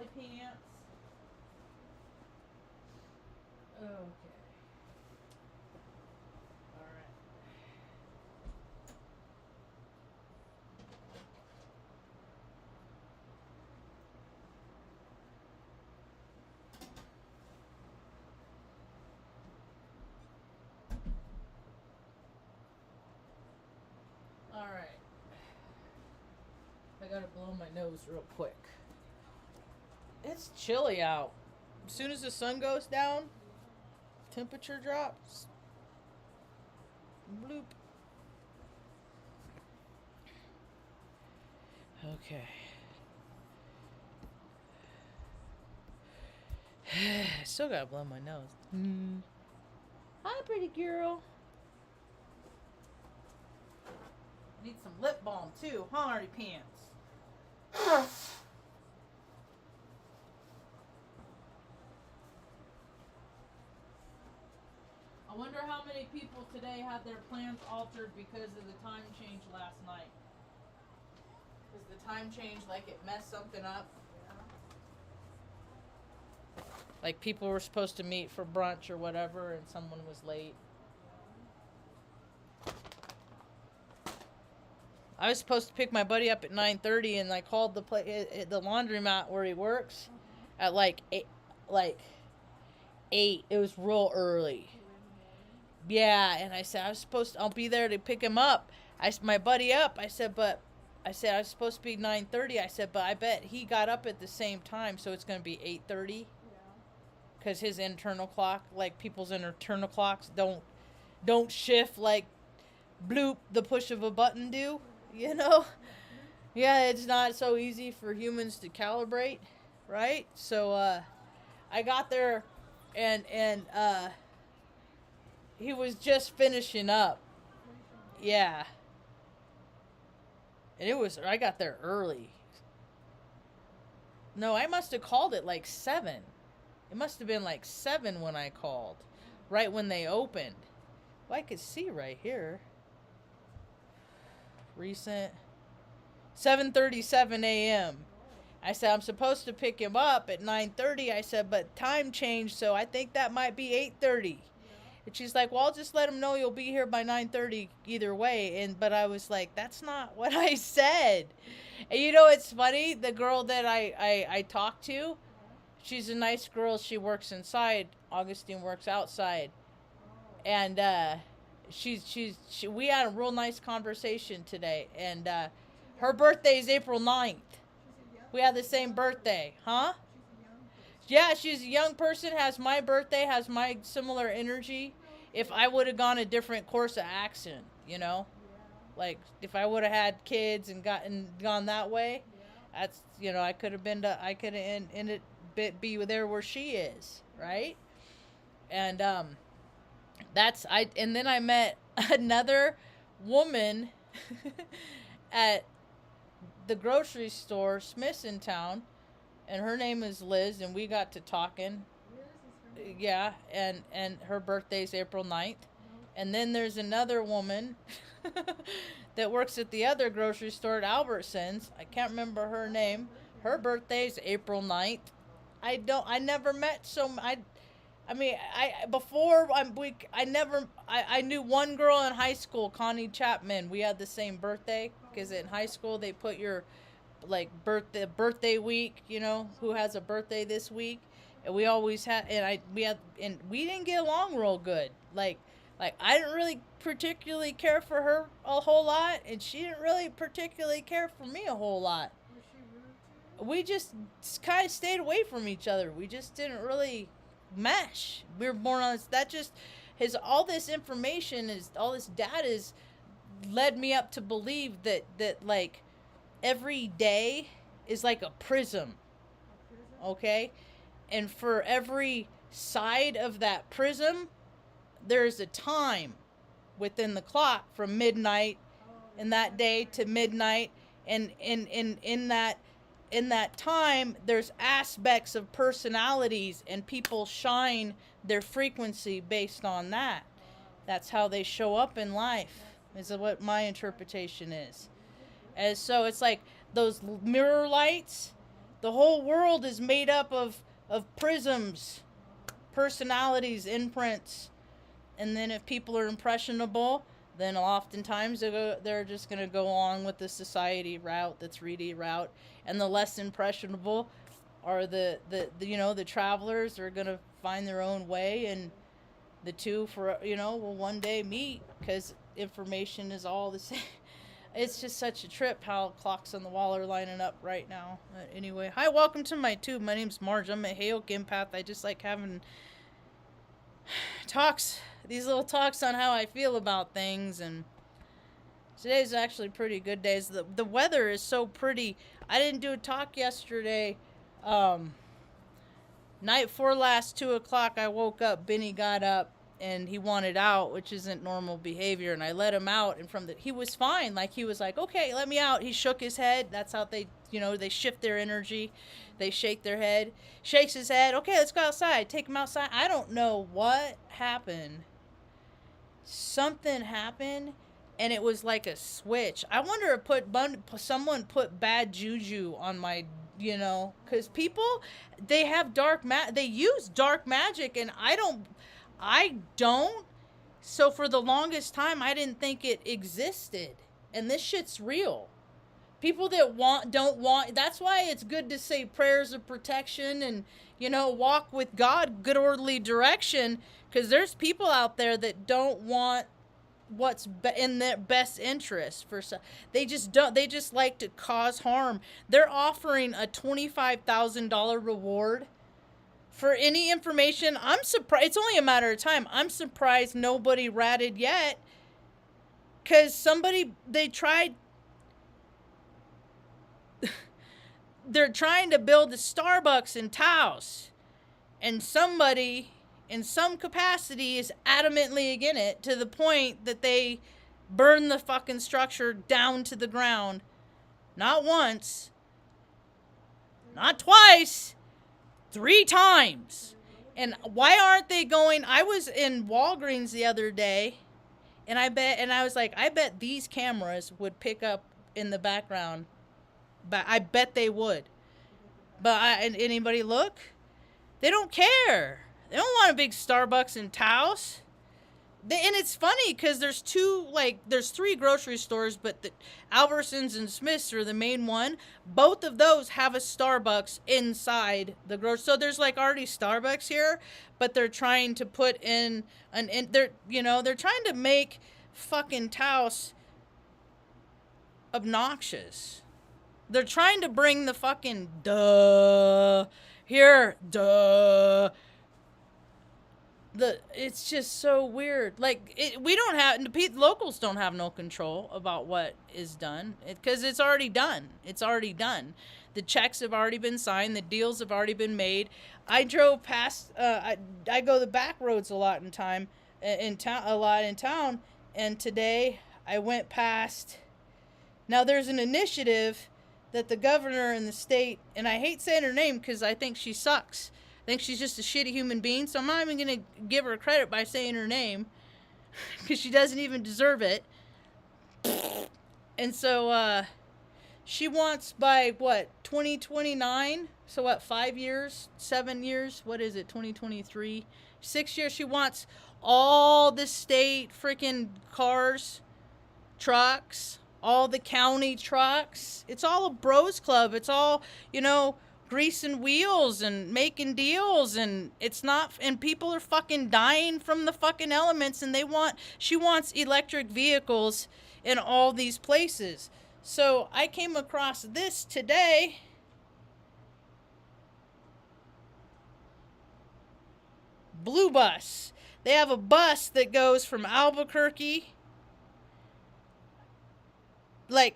Holly pants. Okay. Alright. Alright. I gotta blow my nose real quick. It's chilly out. As soon as the sun goes down, temperature drops. Bloop. Okay. Still gotta blow my nose. Hi, pretty girl. Need some lip balm too, huh, Artie Pants? I wonder how many people today had their plans altered because of the time change last night. Because the time change, like, it messed something up. Like, people were supposed to meet for brunch or whatever, and someone was late. I was supposed to pick my buddy up at 9:30, and I called the laundromat where he works at like 8. It was real early. Yeah, and I said I'll be there to pick him up. My buddy up. I said I was supposed to be 9:30. I said, but I bet he got up at the same time, so it's gonna be 8:30. Because his internal clock, like people's internal clocks, don't shift like bloop the push of a button do. You know? Yeah, it's not so easy for humans to calibrate, right? So I got there, and he was just finishing up. Yeah. And I got there early. No, I must have called it like 7. It must have been like 7 when I called. Right when they opened. Well, I could see right here. Recent. 7:37 a.m. I said, I'm supposed to pick him up at 9:30. I said, but time changed, so I think that might be 8:30. And she's like, well, I'll just let him know you'll be here by 9:30 either way. But I was like, that's not what I said. And you know, it's funny. The girl that I talked to, she's a nice girl. She works inside. Augustine works outside. And we had a real nice conversation today. And her birthday is April 9th. We had the same birthday. Huh? Yeah, she's a young person, has my birthday, has my similar energy. If I would have gone a different course of action, you know? Like, if I would have had kids and gone that way, that's, you know, I could have ended be there where she is, right? And and then I met another woman at the grocery store, Smith's in town, and her name is Liz, and we got to talking. Yeah, and her birthday's April 9th. And then there's another woman that works at the other grocery store at Albertsons. I can't remember her name. Her birthday's April 9th. I never met I knew one girl in high school, Connie Chapman. We had the same birthday because in high school they put your like birthday week, you know, who has a birthday this week, and we always had, and we didn't get along real good. Like I didn't really particularly care for her a whole lot, and she didn't really particularly care for me a whole lot. We just kind of stayed away from each other. We just didn't really mesh. We were born on this. That just all this information all this data is led me up to believe that like every day is like a prism. Okay? And for every side of that prism, there's a time within the clock from midnight in that day to midnight, and in that time there's aspects of personalities, and people shine their frequency based on that. That's how they show up in life, is what my interpretation is. And so it's like those mirror lights, The whole world is made up of prisms, personalities, imprints. And then if people are impressionable, then oftentimes they're just going to go on with the society route, the 3D route. And the less impressionable are the travelers are going to find their own way, and the two will one day meet because information is all the same. It's just such a trip how clocks on the wall are lining up right now. Anyway, hi, welcome to my tube. My name's Marge. I'm a Hayoke empath. I just like having these little talks on how I feel about things, and today's actually pretty good days. The weather is so pretty. I didn't do a talk yesterday. Night before last, 2 o'clock, I woke up. Benny got up and he wanted out, which isn't normal behavior, and I let him out, and he was fine. Like, he was like, okay, let me out. He shook his head. That's how they shift their energy. They shake their head. Shakes his head. Okay, let's go outside. Take him outside. I don't know what happened. Something happened, and it was like a switch. I wonder if someone put bad juju on my, because people, they have they use dark magic, and I don't. So for the longest time, I didn't think it existed, and this shit's real. People that don't want. That's why it's good to say prayers of protection and walk with God, good orderly direction, because there's people out there that don't want what's in their best interest. They just like to cause harm. They're offering a $25,000 reward for any information. I'm surprised. It's only a matter of time. I'm surprised nobody ratted yet, because they tried. They're trying to build a Starbucks in Taos, and somebody in some capacity is adamantly against it, to the point that they burn the fucking structure down to the ground. Not once, not twice, 3 times. And why aren't they going? I was in Walgreens the other day, and I bet these cameras would pick up in the background. But I bet they would. And anybody look? They don't care. They don't want a big Starbucks in Taos. And it's funny because there's 3 grocery stores, but the Albertsons and Smith's are the main one. Both of those have a Starbucks inside the grocery. So there's already Starbucks here, but they're trying to put in they're trying to make fucking Taos obnoxious. They're trying to bring the fucking it's just so weird. Locals don't have no control about what is done, because it's already done. It's already done. The checks have already been signed. The deals have already been made. I drove past. I go the back roads a lot in town. And today I went past. Now there's an initiative that the governor in the state, and I hate saying her name because I think she sucks. I think she's just a shitty human being, so I'm not even going to give her credit by saying her name, because she doesn't even deserve it. And so she wants by 2029, so 5 years, 7 years, 2023, 6 years, she wants all the state freaking cars, trucks, all the county trucks. It's all a bros club. It's all, greasing wheels and making deals, and people are fucking dying from the fucking elements, and she wants electric vehicles in all these places. So I came across this today. Blue bus. They have a bus that goes from Albuquerque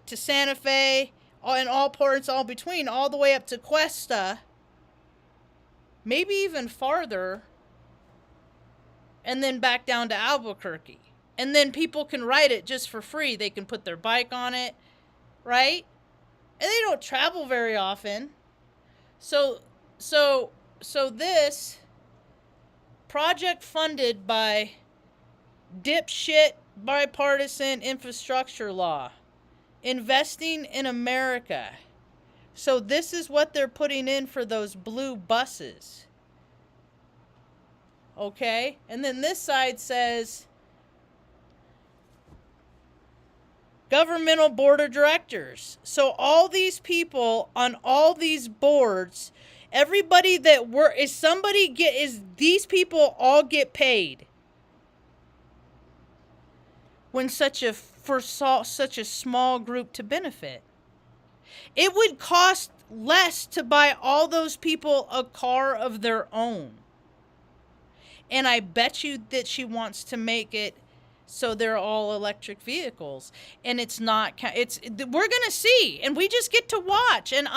to Santa Fe, and all ports all between, all the way up to Cuesta, maybe even farther, and then back down to Albuquerque. And then people can ride it just for free. They can put their bike on it, right? And they don't travel very often. So this project funded by dipshit bipartisan infrastructure law. Investing in America. So this is what they're putting in for those blue buses. Okay? And then this side says governmental board of directors. So all these people on all these boards, everybody that these people all get paid when such a small group to benefit. It would cost less to buy all those people a car of their own. And I bet you that she wants to make it so they're all electric vehicles. And it's not, we're going to see, and we just get to watch. And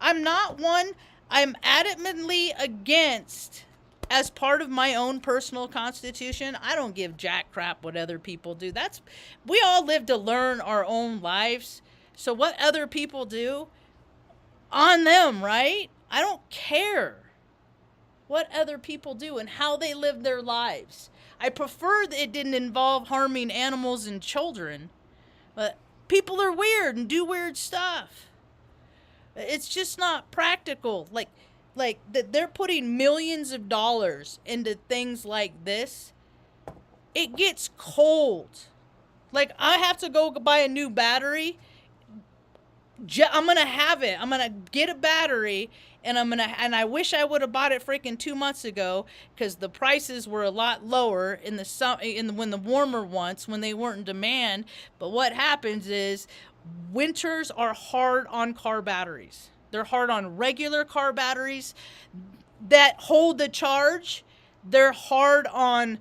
I'm not one, I'm adamantly against, as part of my own personal constitution, I don't give jack crap what other people do. We all live to learn our own lives. So what other people do, on them, right? I don't care what other people do and how they live their lives. I prefer that it didn't involve harming animals and children. But people are weird and do weird stuff. It's just not practical. Like that they're putting millions of dollars into things like this. It gets cold. Like, I have to go buy a new battery. I'm gonna have it. I'm gonna get a battery, and I wish I would have bought it freaking 2 months ago, because the prices were a lot lower in when the warmer months, when they weren't in demand. But what happens is winters are hard on car batteries. They're hard on regular car batteries that hold the charge. They're hard on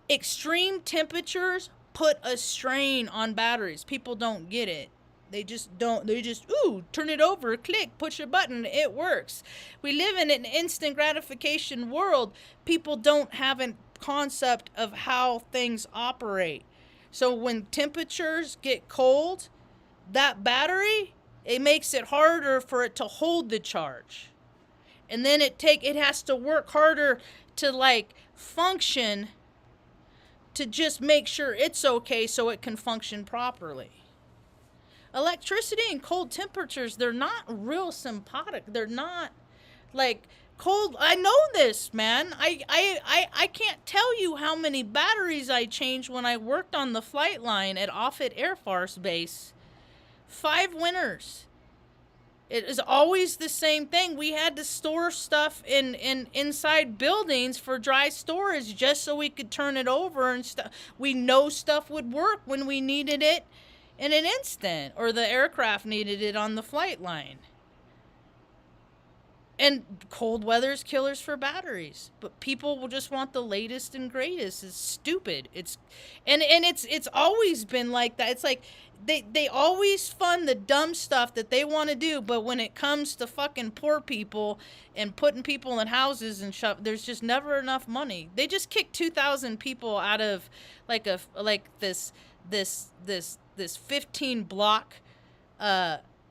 extreme temperatures. Put a strain on batteries. People don't get it. They just, turn it over, click, push a button, it works. We live in an instant gratification world. People don't have a concept of how things operate. So when temperatures get cold, that battery, it makes it harder for it to hold the charge. And then it has to work harder to function, to just make sure it's okay so it can function properly. Electricity and cold temperatures, they're not real sympathetic. They're not cold. I know this, man. I can't tell you how many batteries I changed when I worked on the flight line at Offutt Air Force Base. 5 winters. It is always the same thing. We had to store stuff in inside buildings for dry storage just so we could turn it over and stuff. We know stuff would work when we needed it in an instant, or the aircraft needed it on the flight line. And cold weather's killers for batteries, but people will just want the latest and greatest. It's stupid. It's always been like that. It's like they always fund the dumb stuff that they want to do, but when it comes to fucking poor people and putting people in houses and stuff, there's just never enough money. They just kicked 2,000 people out of this 15 block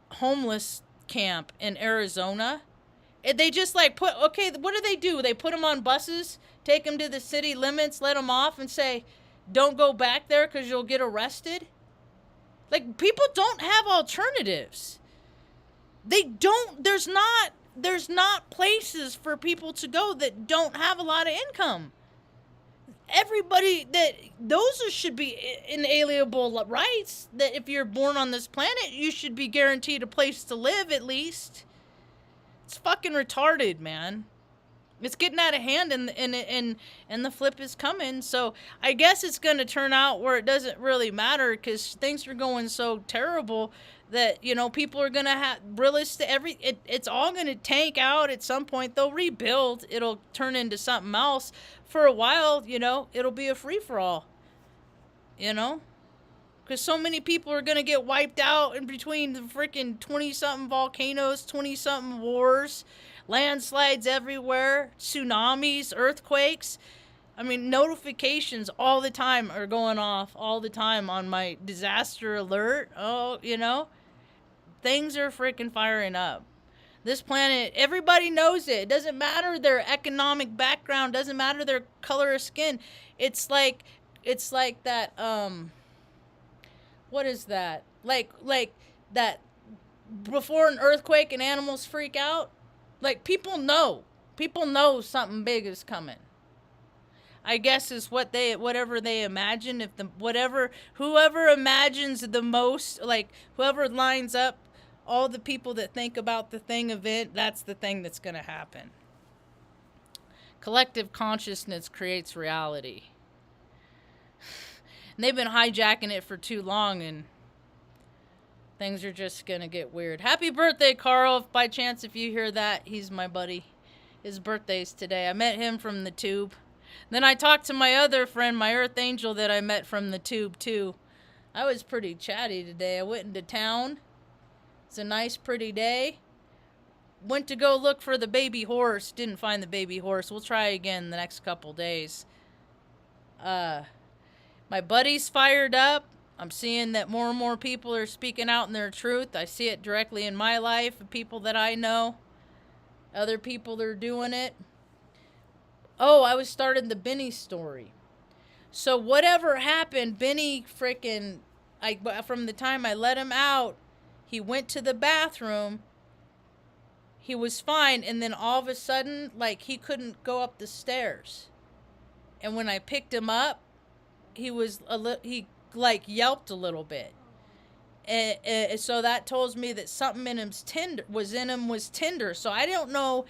homeless camp in Arizona. They just what do? They put them on buses, take them to the city limits, let them off, and say, don't go back there because you'll get arrested. People don't have alternatives. There's not places for people to go that don't have a lot of income. Everybody, those should be inalienable rights, that if you're born on this planet, you should be guaranteed a place to live at least. It's fucking retarded, man. It's getting out of hand, and the flip is coming. So I guess it's going to turn out where it doesn't really matter, because things are going so terrible that, people are going to have it's all going to tank out at some point. They'll rebuild. It'll turn into something else. For a while, it'll be a free-for-all. Because so many people are going to get wiped out in between the freaking 20-something volcanoes, 20-something wars, landslides everywhere, tsunamis, earthquakes. I mean, notifications all the time are going off all the time on my disaster alert. Oh, things are freaking firing up. This planet, everybody knows it. It doesn't matter their economic background, doesn't matter their color of skin. It's like that, what is that? Like that before an earthquake and animals freak out? Like, people know. People know something big is coming. I guess is whatever they imagine. If whoever imagines the most, like whoever lines up all the people that think about the thing event, that's the thing that's going to happen. Collective consciousness creates reality. And they've been hijacking it for too long, and things are just going to get weird. Happy birthday, Carl. If by chance, if you hear that, he's my buddy. His birthday's today. I met him from the tube. Then I talked to my other friend, my Earth Angel, that I met from the tube, too. I was pretty chatty today. I went into town. It's a nice, pretty day. Went to go look for the baby horse. Didn't find the baby horse. We'll try again the next couple days. My buddy's fired up. I'm seeing that more and more people are speaking out in their truth. I see it directly in my life, people that I know. Other people are doing it. Oh, I was starting the Benny story. So whatever happened, Benny from the time I let him out, he went to the bathroom. He was fine, and then all of a sudden, like, he couldn't go up the stairs. And when I picked him up, he yelped a little bit. And so that tells me that something in him's was tender. So I don't know.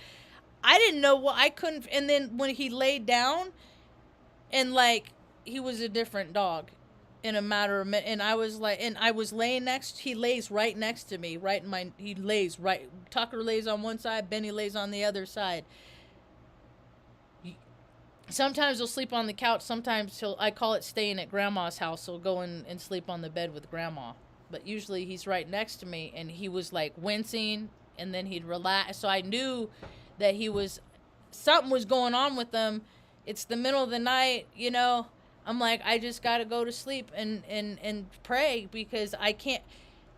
I didn't know what I couldn't. And then when he laid down, and like, he was a different dog in a matter of minutes. And I was like, he lays right next to me, Tucker lays on one side, Benny lays on the other side. Sometimes he'll sleep on the couch. Sometimes I call it staying at grandma's house. He'll go in and sleep on the bed with grandma. But usually he's right next to me, and he was like wincing, and then he'd relax. So I knew that something was going on with him. It's the middle of the night, you know. I'm like, I just got to go to sleep and pray, because I can't.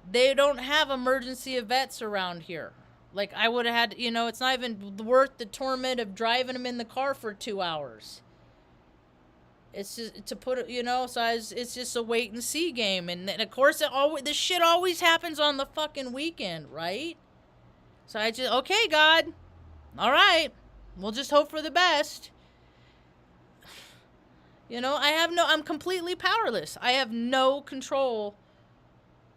They don't have emergency vets around here. Like, I would have had, it's not even worth the torment of driving him in the car for 2 hours. It's just to put it, so it's just a wait and see game. And then, of course, this shit always happens on the fucking weekend, right? So I just, okay, God, all right, we'll just hope for the best. I'm completely powerless. I have no control.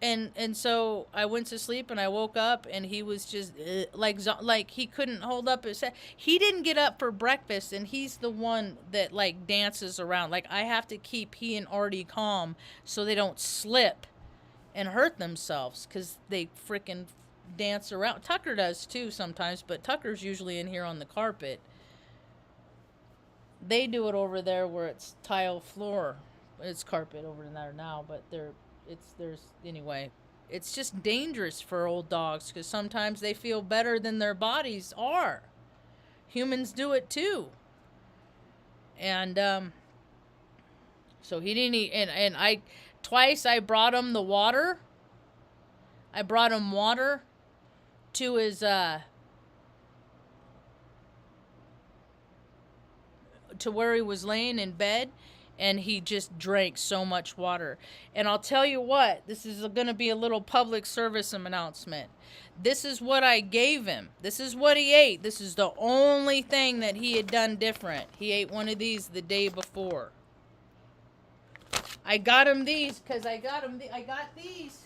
And so I went to sleep, and I woke up, and he was just like he couldn't hold up his head. He didn't get up for breakfast, and he's the one that like dances around. Like, I have to keep he and Artie calm so they don't slip and hurt themselves, because they freaking dance around. Tucker does too sometimes, but Tucker's usually in here on the carpet. They do it over there where it's tile floor. It's carpet over there now, but anyway, it's just dangerous for old dogs, because sometimes they feel better than their bodies are. Humans do it too. And so he didn't eat, and twice I brought him the water. I brought him water to his to where he was laying in bed. And he just drank so much water. And I'll tell you what, this is going to be a little public service announcement. This is what I gave him. This is what he ate. This is the only thing that he had done different. He ate one of these the day before. I got him these because I got these.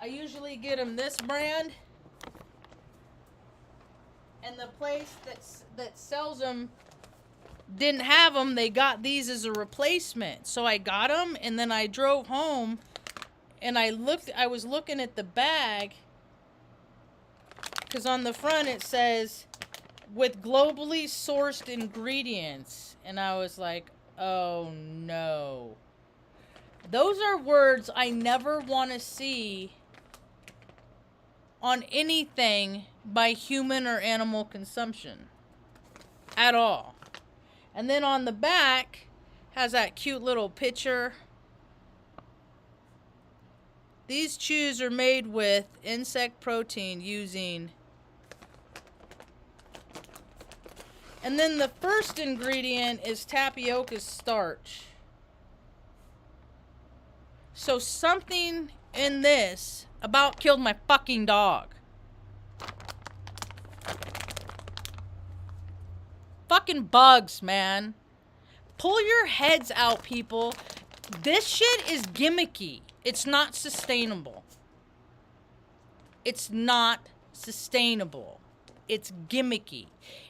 I usually get him this brand. And the place that sells them didn't have them. They got these as a replacement. So I got them, and then I drove home, and I was looking at the bag, because on the front it says with globally sourced ingredients, and I was like, oh no. Those are words I never want to see on anything by human or animal consumption at all. And then on the back has that cute little picture. These chews are made with insect protein using. And then the first ingredient is tapioca starch. So something in this about killed my fucking dog. Fucking bugs, man. Pull your heads out, people. This shit is gimmicky. It's not sustainable. It's not sustainable. It's gimmicky.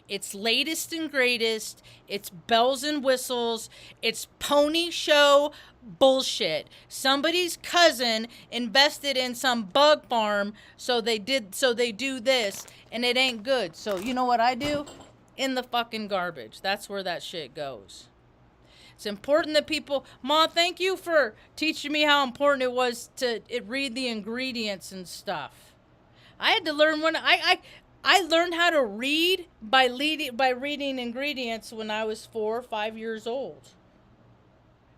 It's latest and greatest. It's bells and whistles. It's pony show bullshit. Somebody's cousin invested in some bug farm, so they do this, and it ain't good. So you know what I do? In the fucking garbage. That's where that shit goes. It's important that people... Ma, thank you for teaching me how important it was to read the ingredients and stuff. I had to learn when... I learned how to read by reading ingredients when I was 4 or 5 years old.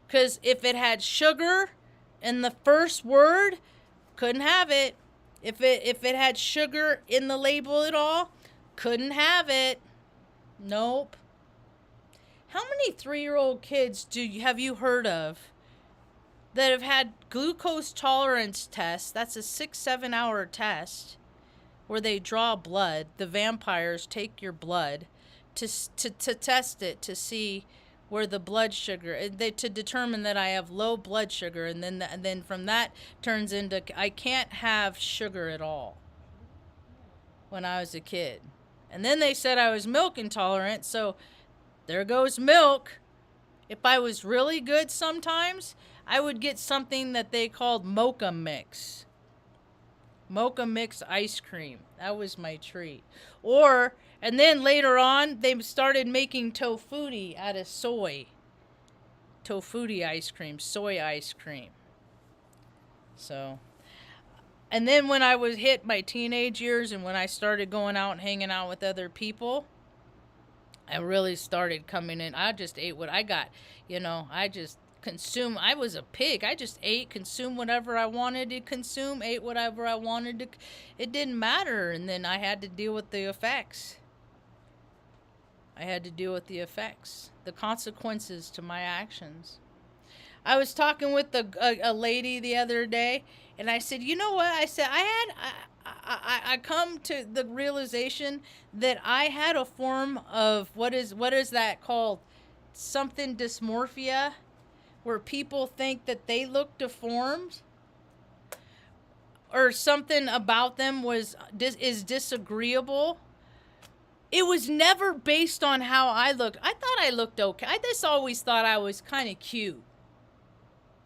Because if it had sugar in the first word, couldn't have it. If it had sugar in the label at all, couldn't have it. Nope. How many 3-year-old kids have you heard of that have had glucose tolerance tests? That's a 6-7 hour test where they draw blood. The vampires take your blood to test it, to see where the blood sugar, to determine that I have low blood sugar, and then from that turns into I can't have sugar at all when I was a kid. And then they said I was milk intolerant, so there goes milk. If I was really good sometimes, I would get something that they called mocha mix. Mocha mix ice cream. That was my treat. And then later on, they started making tofuti out of soy. Tofuti ice cream, soy ice cream. So, and then when I was hit my teenage years and when I started going out and hanging out with other people, I really started coming in. I just ate what I got. I just consume. I was a pig. I just ate, consumed whatever I wanted to consume, ate whatever I wanted to. It didn't matter. And then I had to deal with the effects. The consequences to my actions. I was talking with a lady the other day, and I said, you know what? I said, I come to the realization that I had a form of, what is that called? Something dysmorphia, where people think that they look deformed, or something about them is disagreeable. It was never based on how I looked. I thought I looked okay. I just always thought I was kind of cute.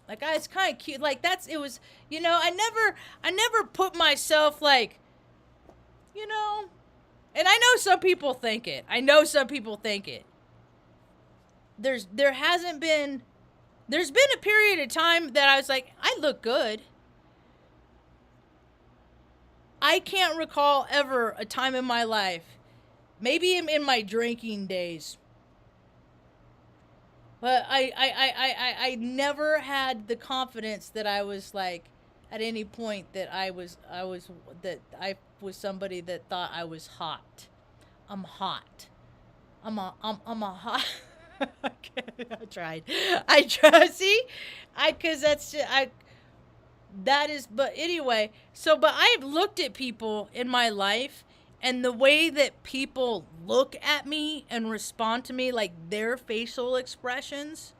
Like, I was kind of cute. Like, it was, I never put myself like, and I know some people think it. There's been a period of time that I was like, I look good. I can't recall ever a time in my life, maybe in my drinking days, but I never had the confidence that I was like, at any point, that I was somebody that thought I was hot. I'm hot. I'm a hot. I tried. See, because but anyway. But I've looked at people in my life, and the way that people look at me and respond to me, like their facial expressions,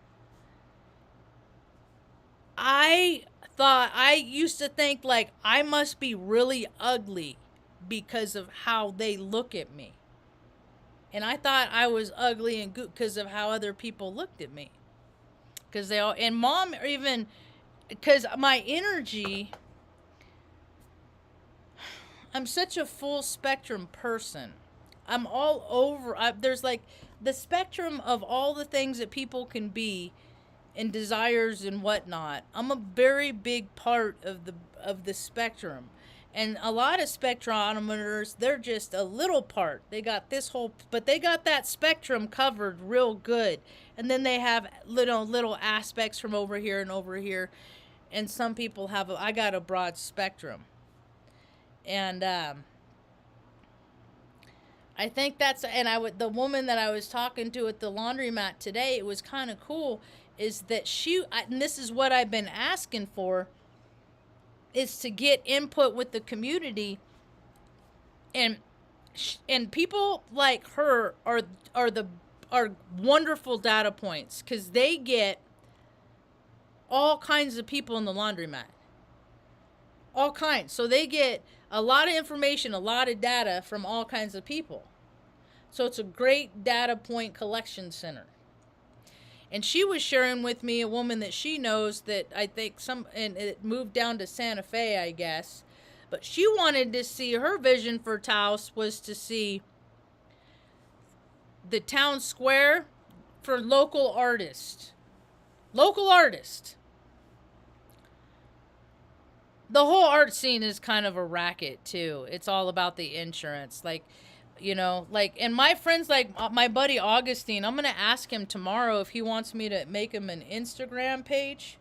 I used to think like I must be really ugly because of how they look at me. And I thought I was ugly and good because of how other people looked at me. And Mom even, because my energy, I'm such a full spectrum person. I'm all over. There's like the spectrum of all the things that people can be and desires and whatnot. I'm a very big part of the spectrum. And a lot of spectrometers, they're just a little part. They got but they got that spectrum covered real good. And then they have little aspects from over here and over here. And some people I got a broad spectrum. And I think the woman that I was talking to at the laundromat today, it was kind of cool, is that and this is what I've been asking for. is to get input with the community, and people like her are wonderful data points, because they get all kinds of people in the laundromat, all kinds. So they get a lot of information, a lot of data from all kinds of people. So it's a great data point collection center. And she was sharing with me a woman that she knows that I think and it moved down to Santa Fe, I guess. But she wanted to see, her vision for Taos was to see the town square for local artists. Local artists. The whole art scene is kind of a racket too. It's all about the insurance. Like, you know, like, and my friends, like my buddy Augustine, I'm going to ask him tomorrow if he wants me to make him an Instagram page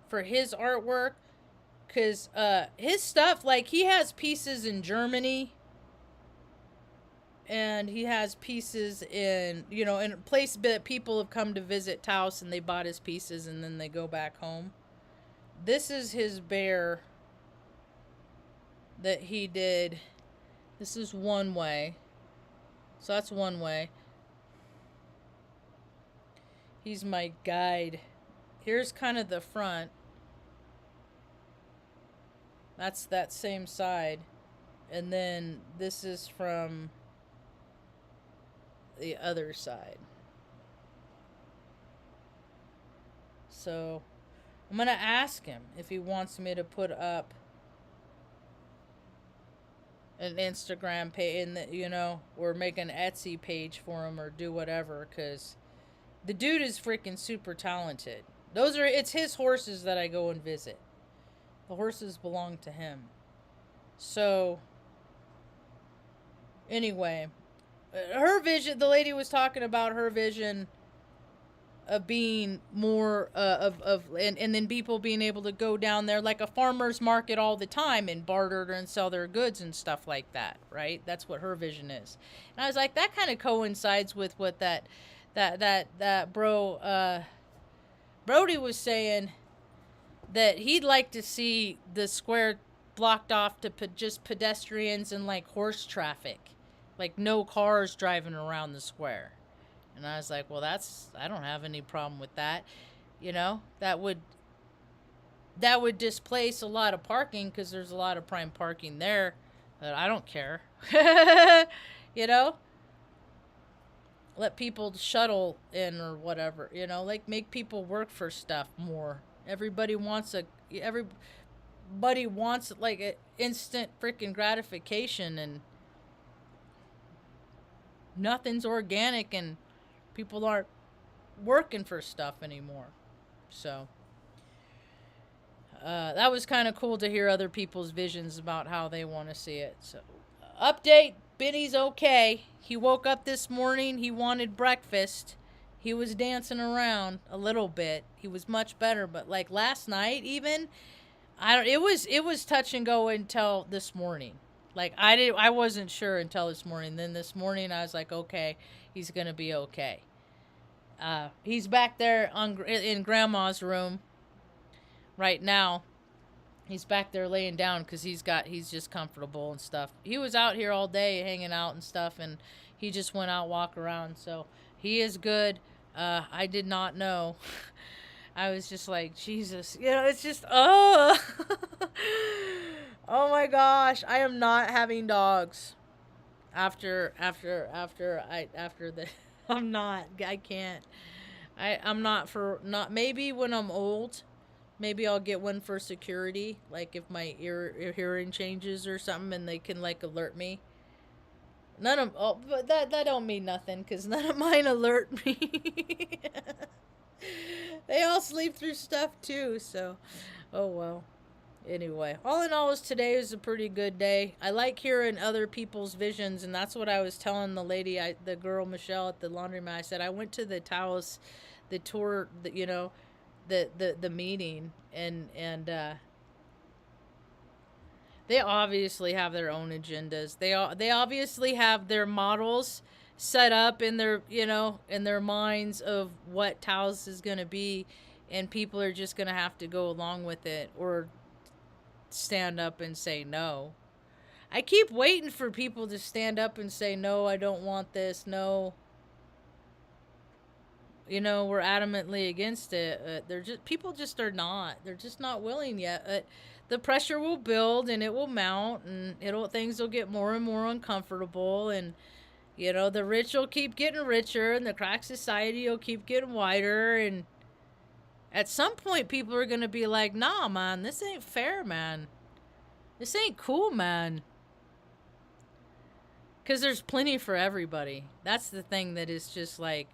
for his artwork. Because his stuff, like, he has pieces in Germany. And he has pieces in, you know, in a place that people have come to visit Taos, and they bought his pieces and then they go back home. This is his bear that he did. This is one way. So that's one way. He's my guide. Here's kind of the front. That's that same side. And then this is from the other side. So I'm going to ask him if he wants me to put up an Instagram page, and, you know, or make an Etsy page for him, or do whatever, because the dude is freaking super talented. It's his horses that I go and visit. The horses belong to him. So anyway, her vision, the lady was talking about her vision of being more and then people being able to go down there like a farmer's market all the time and barter and sell their goods and stuff like that, right? That's what her vision is. And I was like, that kind of coincides with what that Brody was saying, that he'd like to see the square blocked off to just pedestrians and like horse traffic, like no cars driving around the square. And I was like, well, I don't have any problem with that. You know, that would displace a lot of parking, because there's a lot of prime parking there. But I don't care. You know, let people shuttle in or whatever. You know, like, make people work for stuff more. Everybody wants like an instant freaking gratification, and nothing's organic, and people aren't working for stuff anymore. So that was kind of cool to hear other people's visions about how they want to see it. So update, Benny's okay. He woke up this morning, he wanted breakfast. He was dancing around a little bit. He was much better, but like last night even, it was touch and go until this morning. Like, I wasn't sure until this morning. Then this morning I was like, okay, he's going to be okay. He's back there in Grandma's room right now. He's back there laying down because he's just comfortable and stuff. He was out here all day hanging out and stuff, and he just went out walk around. So he is good. I did not know. I was just like, Jesus, you know, it's just, oh, oh my gosh, I am not having dogs after the, I can't, maybe when I'm old, maybe I'll get one for security, like if my hearing changes or something, and they can like alert me. But that don't mean nothing, because none of mine alert me. They all sleep through stuff too, so, oh well. Anyway, all in all, today is a pretty good day. I like hearing other people's visions, and that's what I was telling the lady, the girl Michelle at the laundromat. I said I went to the Taos, the tour, you know, the meeting, and they obviously have their own agendas. They obviously have their models set up in their, you know, in their minds of what Taos is going to be, and people are just going to have to go along with it or stand up and say no. I keep waiting for people to stand up and say, no, I don't want this. No, we're adamantly against it. They're just, people just are not. They're just not willing yet. The pressure will build and it will mount, and things will get more and more uncomfortable, and the rich will keep getting richer, and the crack society will keep getting wider, and at some point people are gonna be like, nah, man, this ain't fair, man. This ain't cool, man. Because there's plenty for everybody. That's the thing that is just like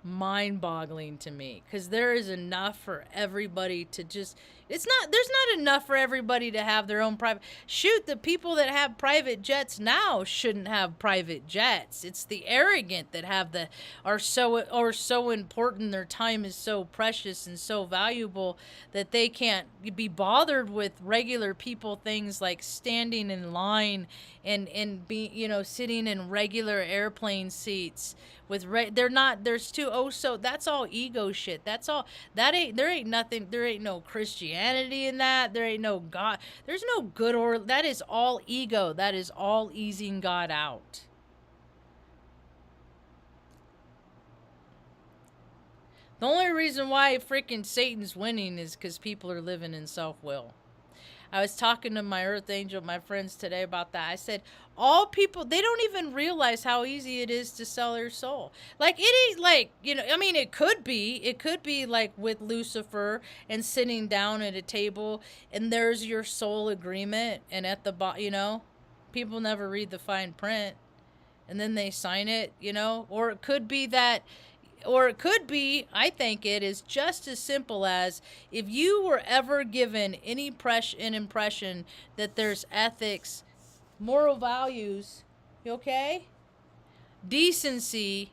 mind-boggling to me, because there is enough for everybody to just, there's not enough for everybody to have their own private, shoot, the people that have private jets now shouldn't have private jets. It's the arrogant that are so important, their time is so precious and so valuable that they can't be bothered with regular people things like standing in line and be sitting in regular airplane seats with they're not, there's too, so that's all ego shit. That's all, there ain't nothing, there ain't no Christianity in that, there ain't no God, there's no good, or that is all ego, that is all easing God out. The only reason why freaking Satan's winning is because people are living in self-will. I was talking to my earth angel, my friends today, about that. I said, all people, they don't even realize how easy it is to sell their soul. Like, it ain't like, I mean, it could be like with Lucifer and sitting down at a table and there's your soul agreement, and at the bottom, people never read the fine print and then they sign it, or it could be that, or it could be, I think it is just as simple as, if you were ever given any an impression that there's ethics, moral values, okay, decency,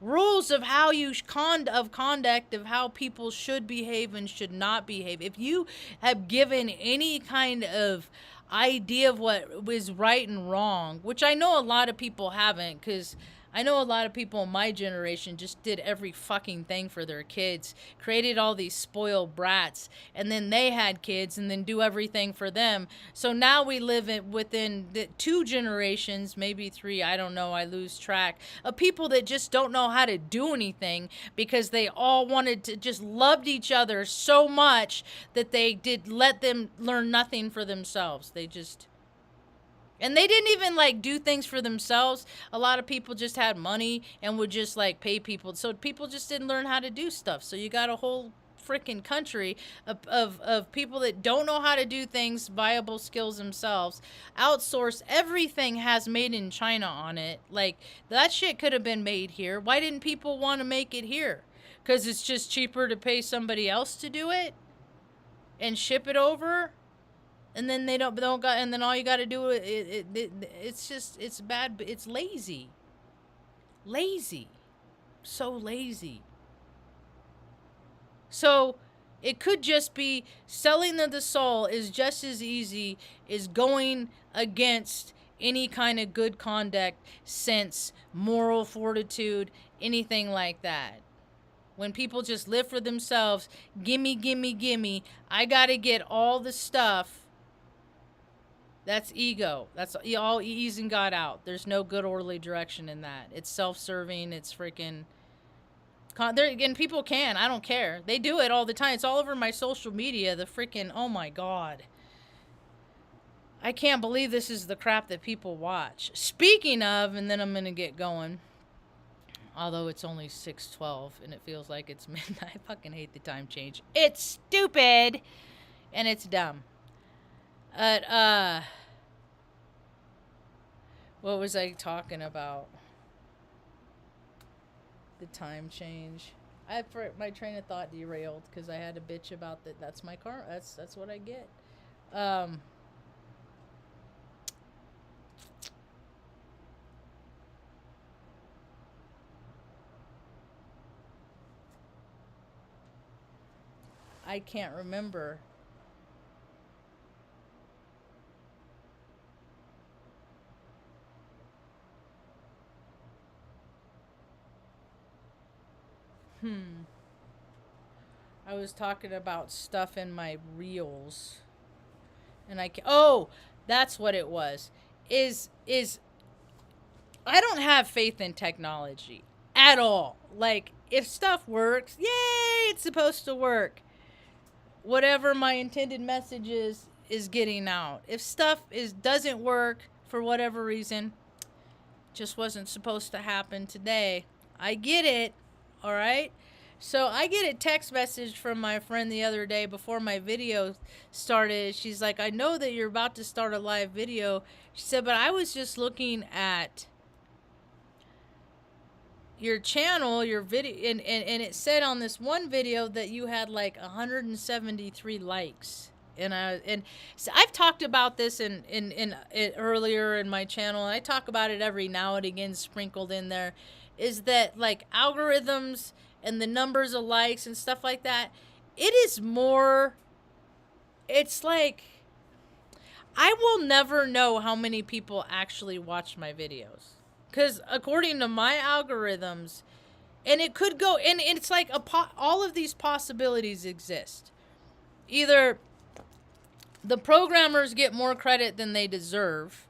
rules of how conduct of how people should behave and should not behave. If you have given any kind of idea of what was right and wrong, which I know a lot of people haven't, because I know a lot of people in my generation just did every fucking thing for their kids, created all these spoiled brats, and then they had kids and then do everything for them. So now we live within the 2 generations, maybe 3, I don't know, I lose track, of people that just don't know how to do anything because they all wanted to, just loved each other so much that they did let them learn nothing for themselves. And they didn't even like do things for themselves. A lot of people just had money and would just like pay people. So people just didn't learn how to do stuff. So you got a whole freaking country of people that don't know how to do things, viable skills themselves, outsource everything, has made in China on it. Like, that shit could have been made here. Why didn't people want to make it here? Because it's just cheaper to pay somebody else to do it and ship it over. And then they don't got, and then all you got to do it's bad. It's lazy, so lazy. So it could just be selling the soul is just as easy as going against any kind of good conduct, sense, moral fortitude, anything like that. When people just live for themselves, gimme, gimme, gimme, I got to get all the stuff. That's ego. That's all easing God out. There's no good orderly direction in that. It's self-serving. It's freaking... And people can. I don't care. They do it all the time. It's all over my social media. The freaking... Oh my God. I can't believe this is the crap that people watch. Speaking of, and then I'm going to get going. Although it's only 6:12 and it feels like it's midnight. I fucking hate the time change. It's stupid. And it's dumb. What was I talking about? The time change. My train of thought derailed because I had to bitch about that. That's my car. That's what I get. I can't remember. I was talking about stuff in my reels. And oh, that's what it was. Is I don't have faith in technology at all. Like, if stuff works, yay, it's supposed to work. Whatever my intended message is getting out. If stuff doesn't work for whatever reason, just wasn't supposed to happen today. I get it, all right? So I get a text message from my friend the other day before my video started. She's like, I know that you're about to start a live video. She said, but I was just looking at your channel, your video, and it said on this one video that you had like 173 likes. And so I've talked about this in earlier in my channel. I talk about it every now and again, sprinkled in there, is that like algorithms and the numbers of likes and stuff like that, it is more, it's like, I will never know how many people actually watch my videos. Because according to my algorithms, and it could go, and it's like all of these possibilities exist. Either the programmers get more credit than they deserve,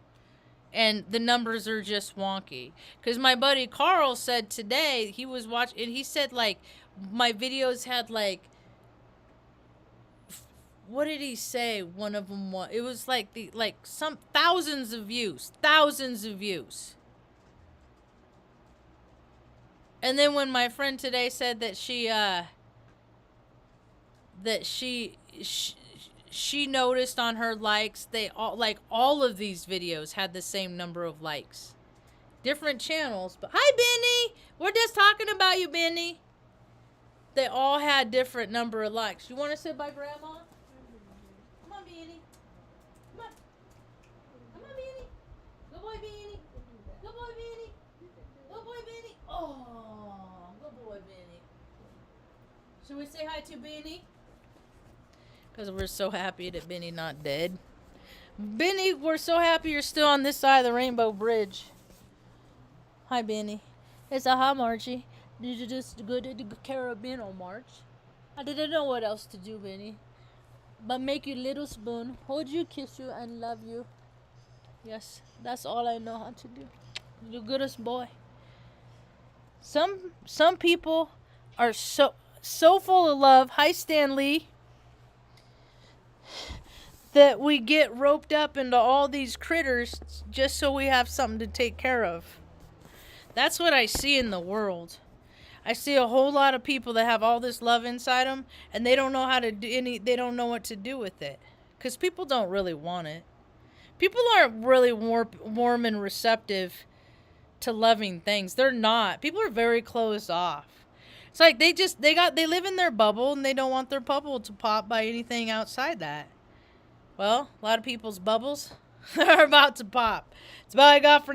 and the numbers are just wonky. Because my buddy Carl said today, he was watching, and he said, like, my videos had, like, what did he say one of them was? It was, like, some thousands of views. And then when my friend today said that she noticed on her likes, they all of these videos had the same number of likes. Different channels, but hi Benny, we're just talking about you, Benny. They all had different number of likes. You want to sit by Grandma? Come on, Benny. Come on. Come on, Benny. Good boy, Benny. Good boy, Benny. Good boy, Benny. Oh, good boy, Benny. Should we say hi to Benny? Because we're so happy that Benny not dead. Benny, we're so happy you're still on this side of the Rainbow Bridge. Hi, Benny. It's a hi, Margie. Did you just go to the Caribbean on March? I didn't know what else to do, Benny. But make you little spoon, hold you, kiss you, and love you. Yes, that's all I know how to do. You're the goodest boy. Some people are so full of love. Hi, Stanley. That we get roped up into all these critters just so we have something to take care of. That's what I see in the world. I see a whole lot of people that have all this love inside them, and they don't know how to do they don't know what to do with it. Because people don't really want it. People aren't really warm and receptive to loving things. They're not. People are very closed off. It's like they live in their bubble, and they don't want their bubble to pop by anything outside that. Well, a lot of people's bubbles are about to pop. It's about all I got for